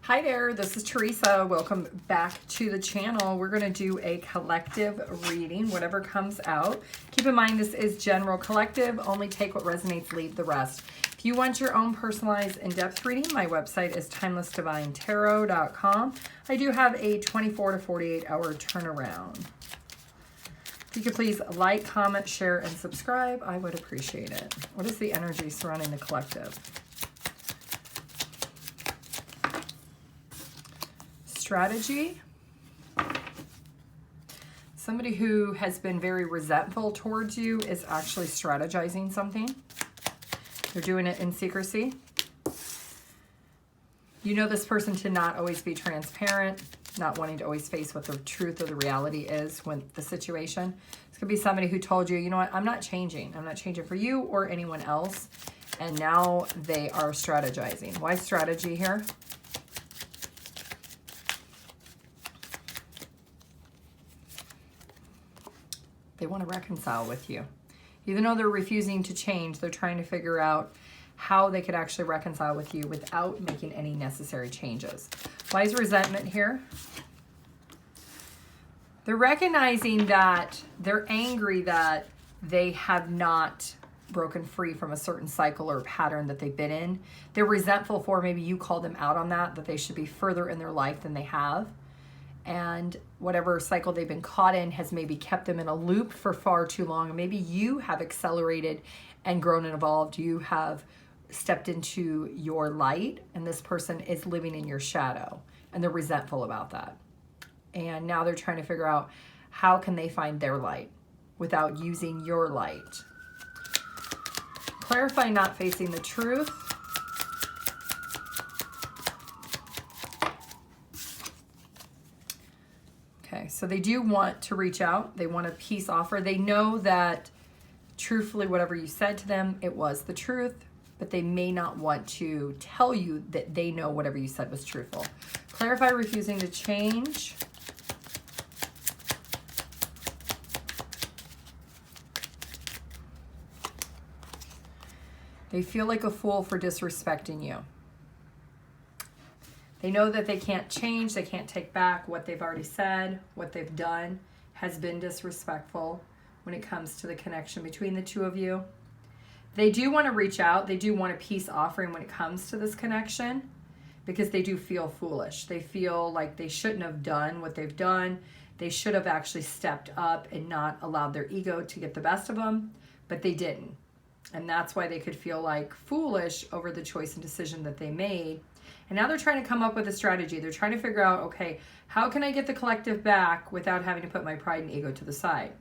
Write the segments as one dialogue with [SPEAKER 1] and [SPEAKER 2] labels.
[SPEAKER 1] Hi there, this is Teresa. Welcome back to the channel. We're going to do a collective reading, whatever comes out. Keep in mind this is general collective, only take what resonates, leave the rest. If you want your own personalized in-depth reading, my website is TimelessDivineTarot.com. I do have a 24 to 48 hour turnaround. If you could please like, comment, share, and subscribe, I would appreciate it. What is the energy surrounding the collective? Strategy. Somebody who has been very resentful towards you is actually strategizing something. They're doing it in secrecy. You know this person to not always be transparent, not wanting to always face what the truth or the reality is when the situation. This could be somebody who told you, you know what, I'm not changing. I'm not changing for you or anyone else. And now they are strategizing. Why strategy here? They want to reconcile with you. Even though they're refusing to change, they're trying to figure out how they could actually reconcile with you without making any necessary changes. Why is resentment here? They're recognizing that they're angry that they have not broken free from a certain cycle or pattern that they've been in. They're resentful for maybe you called them out on that they should be further in their life than they have. And whatever cycle they've been caught in has maybe kept them in a loop for far too long. And maybe you have accelerated and grown and evolved. You have stepped into your light, and this person is living in your shadow, and they're resentful about that. And now they're trying to figure out how can they find their light without using your light. Clarify not facing the truth. Okay, so they do want to reach out. They want a peace offer. They know that truthfully, whatever you said to them, it was the truth, but they may not want to tell you that they know whatever you said was truthful. Clarify refusing to change. They feel like a fool for disrespecting you. They know that they can't change, they can't take back what they've already said, what they've done has been disrespectful when it comes to the connection between the two of you. They do want to reach out, they do want a peace offering when it comes to this connection because they do feel foolish. They feel like they shouldn't have done what they've done. They should have actually stepped up and not allowed their ego to get the best of them, but they didn't. And that's why they could feel like foolish over the choice and decision that they made. And now they're trying to come up with a strategy. They're trying to figure out, okay, how can I get the collective back without having to put my pride and ego to the side?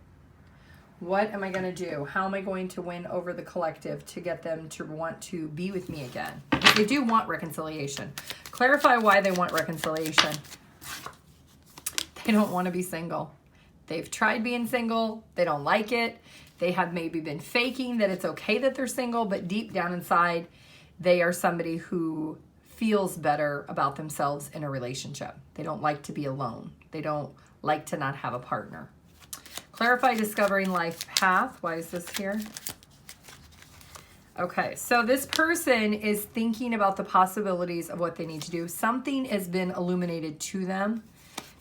[SPEAKER 1] What am I going to do? How am I going to win over the collective to get them to want to be with me again? Because they do want reconciliation. Clarify why they want reconciliation. They don't want to be single. They've tried being single. They don't like it. They have maybe been faking that it's okay that they're single, but deep down inside, they are somebody who feels better about themselves in a relationship. They don't like to be alone. They don't like to not have a partner. Clarify discovering life path. Why is this here? Okay, so this person is thinking about the possibilities of what they need to do. Something has been illuminated to them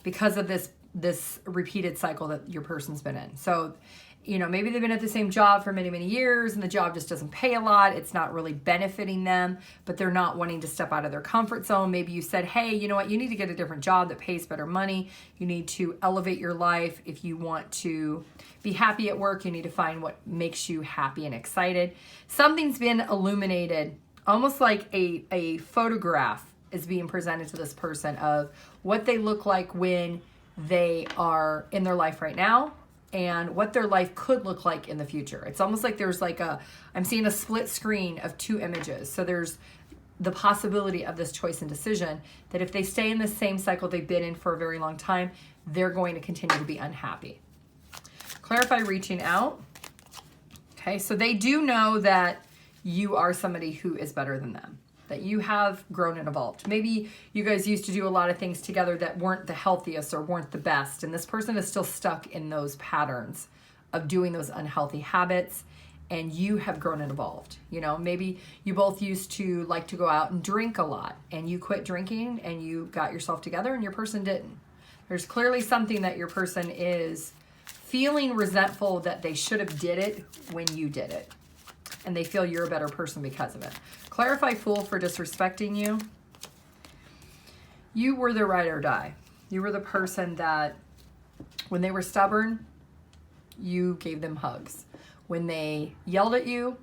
[SPEAKER 1] because of this repeated cycle that your person's been in. So, you know, maybe they've been at the same job for many, many years and the job just doesn't pay a lot. It's not really benefiting them, but they're not wanting to step out of their comfort zone. Maybe you said, hey, you know what? You need to get a different job that pays better money. You need to elevate your life. If you want to be happy at work, you need to find what makes you happy and excited. Something's been illuminated, almost like a photograph is being presented to this person of what they look like when they are in their life right now and what their life could look like in the future. It's almost like there's like I'm seeing a split screen of two images. So there's the possibility of this choice and decision that if they stay in the same cycle they've been in for a very long time, they're going to continue to be unhappy. Clarify reaching out. Okay, so they do know that you are somebody who is better than them, that you have grown and evolved. Maybe you guys used to do a lot of things together that weren't the healthiest or weren't the best, and this person is still stuck in those patterns of doing those unhealthy habits, and you have grown and evolved. You know, maybe you both used to like to go out and drink a lot, and you quit drinking and you got yourself together, and your person didn't. There's clearly something that your person is feeling resentful that they should have did it when you did it, and they feel you're a better person because of it. Clarify Fool for disrespecting you. You were the ride or die. You were the person that when they were stubborn, you gave them hugs. When they yelled at you,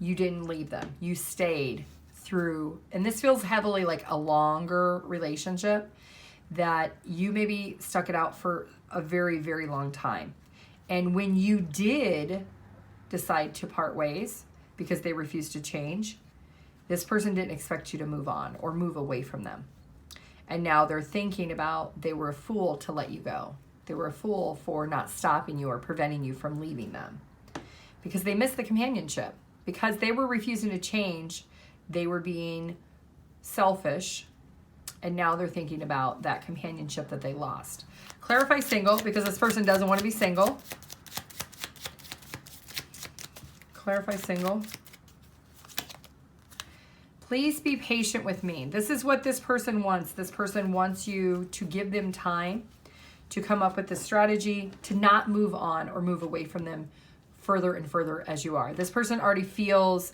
[SPEAKER 1] you didn't leave them. You stayed through, and this feels heavily like a longer relationship, that you maybe stuck it out for a very, very long time. And when you did decide to part ways because they refused to change, this person didn't expect you to move on or move away from them. And now they're thinking about they were a fool to let you go. They were a fool for not stopping you or preventing you from leaving them. Because they missed the companionship. Because they were refusing to change, they were being selfish. And now they're thinking about that companionship that they lost. Clarify Single, because this person doesn't want to be single. Clarify Single. Please be patient with me. This is what this person wants. This person wants you to give them time to come up with the strategy to not move on or move away from them further and further as you are. This person already feels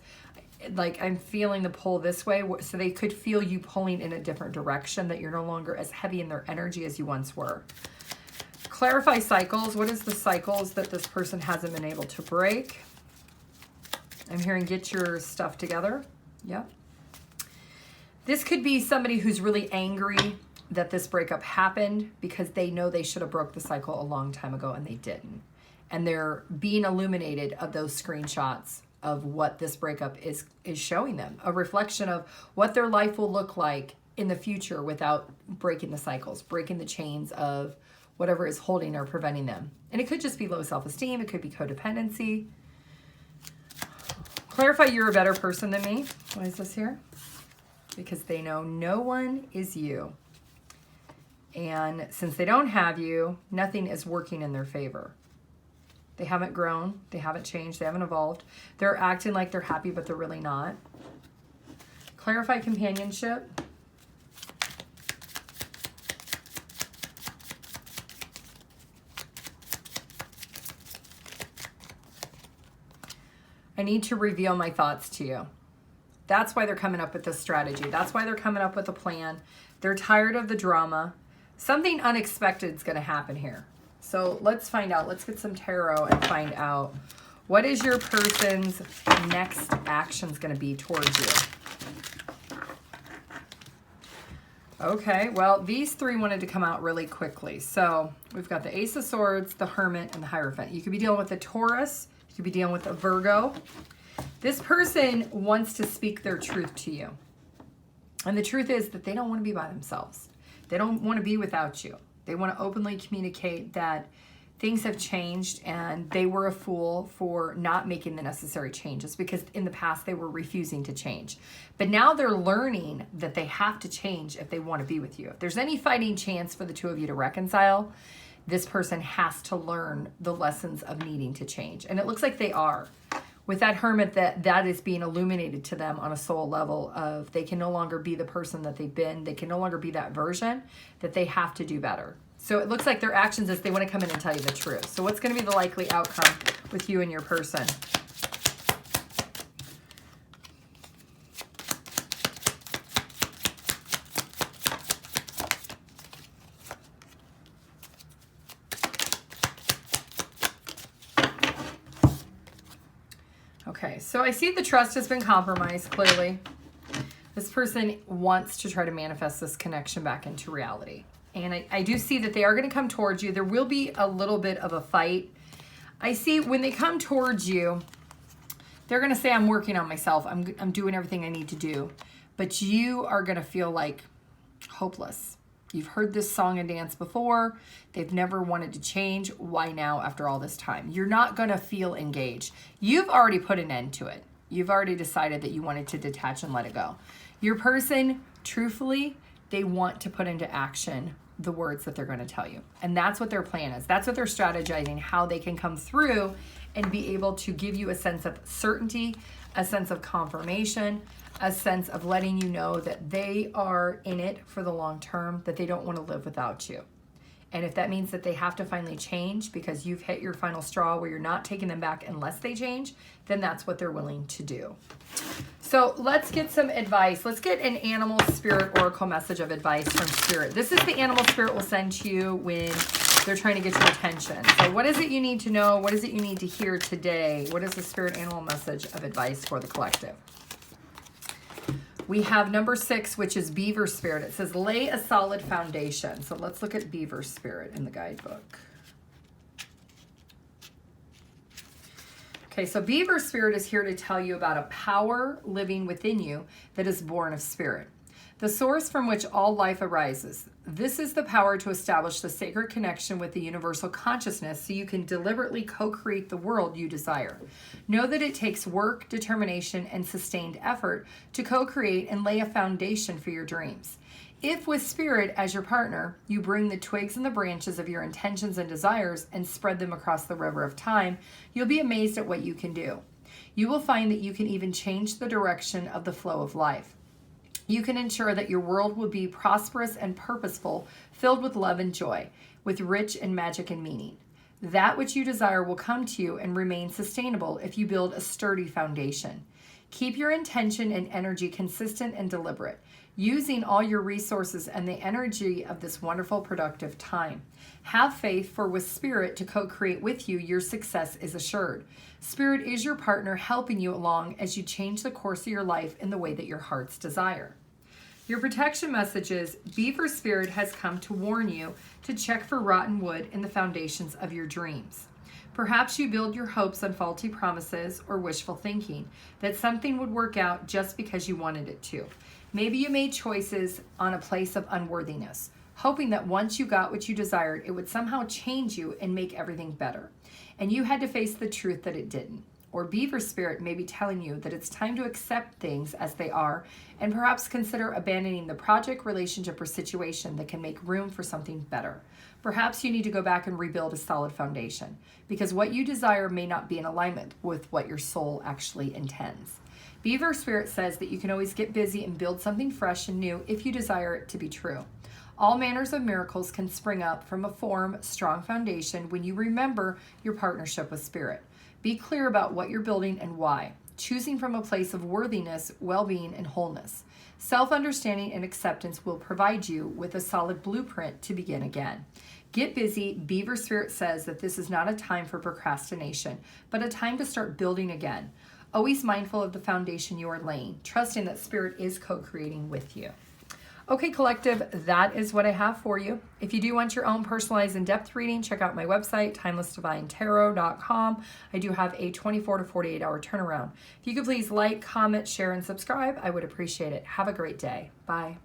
[SPEAKER 1] like I'm feeling the pull this way, so they could feel you pulling in a different direction, that you're no longer as heavy in their energy as you once were. Clarify Cycles. What is the cycles that this person hasn't been able to break? I'm hearing get your stuff together. Yep. This could be somebody who's really angry that this breakup happened because they know they should have broke the cycle a long time ago and they didn't. And they're being illuminated of those screenshots of what this breakup is showing them. A reflection of what their life will look like in the future without breaking the cycles, breaking the chains of whatever is holding or preventing them. And it could just be low self-esteem. It could be codependency. Clarify you're a better person than me. Why is this here? Because they know no one is you. And since they don't have you, nothing is working in their favor. They haven't grown, they haven't changed, they haven't evolved. They're acting like they're happy, but they're really not. Clarify Companionship. I need to reveal my thoughts to you. That's why they're coming up with this strategy. That's why they're coming up with a plan. They're tired of the drama. Something unexpected is going to happen here. So let's find out. Let's get some tarot and find out what is your person's next actions going to be towards you. Okay, well, these three wanted to come out really quickly. So we've got the Ace of Swords, the Hermit, and the Hierophant. You could be dealing with a Taurus. You could be dealing with a Virgo. This person wants to speak their truth to you. And the truth is that they don't want to be by themselves. They don't want to be without you. They want to openly communicate that things have changed and they were a fool for not making the necessary changes because in the past they were refusing to change. But now they're learning that they have to change if they want to be with you. If there's any fighting chance for the two of you to reconcile, this person has to learn the lessons of needing to change. And it looks like they are. With that Hermit, that is being illuminated to them on a soul level of they can no longer be the person that they've been. They can no longer be that version, that they have to do better. So it looks like their actions is they want to come in and tell you the truth. So what's going to be the likely outcome with you and your person? Okay, so I see the trust has been compromised, clearly. This person wants to try to manifest this connection back into reality. And I do see that they are going to come towards you. There will be a little bit of a fight. I see when they come towards you, they're going to say, I'm working on myself. I'm doing everything I need to do. But you are going to feel like hopeless. You've heard this song and dance before. They've never wanted to change. Why now after all this time? You're not going to feel engaged. You've already put an end to it. You've already decided that you wanted to detach and let it go. Your person, truthfully, they want to put into action the words that they're going to tell you. And that's what their plan is. That's what they're strategizing, how they can come through and be able to give you a sense of certainty, a sense of confirmation, a sense of letting you know that they are in it for the long term, that they don't want to live without you. And if that means that they have to finally change because you've hit your final straw where you're not taking them back unless they change, then that's what they're willing to do. So let's get some advice. Let's get an animal spirit oracle message of advice from spirit. This is the animal spirit will send to you when they're trying to get your attention. So what is it you need to know? What is it you need to hear today? What is the spirit animal message of advice for the collective? We have number 6, which is Beaver Spirit. It says, lay a solid foundation. So let's look at Beaver Spirit in the guidebook. Okay, so Beaver Spirit is here to tell you about a power living within you that is born of spirit, the source from which all life arises. This is the power to establish the sacred connection with the universal consciousness so you can deliberately co-create the world you desire. Know that it takes work, determination, and sustained effort to co-create and lay a foundation for your dreams. If with spirit as your partner, you bring the twigs and the branches of your intentions and desires and spread them across the river of time, you'll be amazed at what you can do. You will find that you can even change the direction of the flow of life. You can ensure that your world will be prosperous and purposeful, filled with love and joy, with rich and magic and meaning. That which you desire will come to you and remain sustainable if you build a sturdy foundation. Keep your intention and energy consistent and deliberate, using all your resources and the energy of this wonderful productive time. Have faith, for with spirit to co-create with you, your success is assured. Spirit is your partner, helping you along as you change the course of your life in the way that your hearts desire. Your protection message is, Beaver Spirit has come to warn you to check for rotten wood in the foundations of your dreams. Perhaps you build your hopes on faulty promises or wishful thinking that something would work out just because you wanted it to. Maybe you made choices on a place of unworthiness, hoping that once you got what you desired, it would somehow change you and make everything better. And you had to face the truth that it didn't. Or Beaver Spirit may be telling you that it's time to accept things as they are and perhaps consider abandoning the project, relationship, or situation that can make room for something better. Perhaps you need to go back and rebuild a solid foundation because what you desire may not be in alignment with what your soul actually intends. Beaver Spirit says that you can always get busy and build something fresh and new if you desire it to be true. All manners of miracles can spring up from a strong foundation when you remember your partnership with Spirit. Be clear about what you're building and why, choosing from a place of worthiness, well-being, and wholeness. Self-understanding and acceptance will provide you with a solid blueprint to begin again. Get busy. Beaver Spirit says that this is not a time for procrastination, but a time to start building again. Always mindful of the foundation you are laying, trusting that Spirit is co-creating with you. Okay, collective, that is what I have for you. If you do want your own personalized in-depth reading, check out my website, TimelessDivineTarot.com. I do have a 24 to 48 hour turnaround. If you could please like, comment, share, and subscribe, I would appreciate it. Have a great day. Bye.